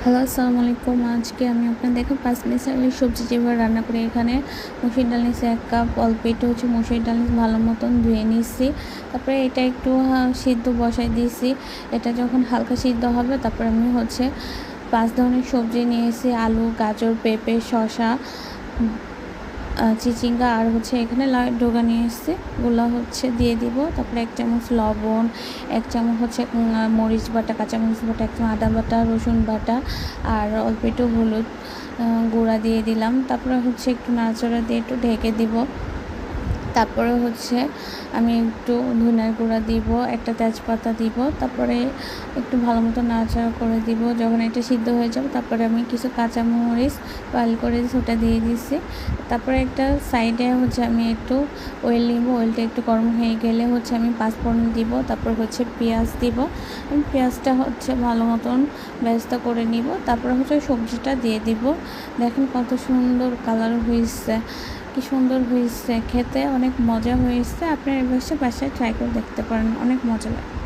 Hello, আসসালামু আলাইকুম। আজকে আমি আপনাদেরকে পাঁচমিশালি সবজি যেভাবে রান্না করি। এখানে মসুর ডাল নিচ্ছি 1 কাপ, অল্প একটু মসুর ডাল ভালো মতন ধুয়ে নিচ্ছি। তারপরে এটা একটু সিদ্ধ বসাই দিয়েছি। এটা যখন হালকা সিদ্ধ হবে তারপরে আমি 5 ধরনের সবজি নিয়েছি: আলু, গাজর, পেঁপে, শসা, চিচিঙ্গা আর এখানে লাউ ডোগা নিয়ে এসেছি। ওগুলো দিয়ে দিব। তারপরে 1 চামচ লবণ, 1 চামচ মরিচ বাটা, কাঁচা মরিচ বাটা, 1 চামচ আদা বাটা, রসুন বাটা আর অল্প একটু হলুদ গুঁড়া দিয়ে দিলাম। তারপরে একটু নাড়াচাড়া দিয়ে একটু ঢেকে দিব। তারপরে আমি একটু ধনিয়ার গুঁড়া দিব, একটা তেজপাতা দিব। তারপরে একটু ভালো মতো নাড়াচাড়া করে দিব। যখন এটা সিদ্ধ হয়ে যাবে তারপরে আমি কিছু কাঁচামরিচ পাল করে ওটা দিয়ে দিচ্ছি। তারপরে একটা সাইডে আমি একটু অয়েল নিব। অয়েলটা একটু গরম হয়ে গেলে আমি পাঁচফোড়ন দিব। তারপর পেঁয়াজ দিব। আমি পেঁয়াজটা ভালো মতন বেরেস্তা করে নিব। তারপরে সবজিটা দিয়ে দিব। দেখেন কত সুন্দর কালার হয়েছে, কি সুন্দর হয়েছে, খেতে অনেক মজা হয়েছে। আপনারা এভাবে বাসায় ট্রাই করে দেখতে পারেন, অনেক মজা লাগে।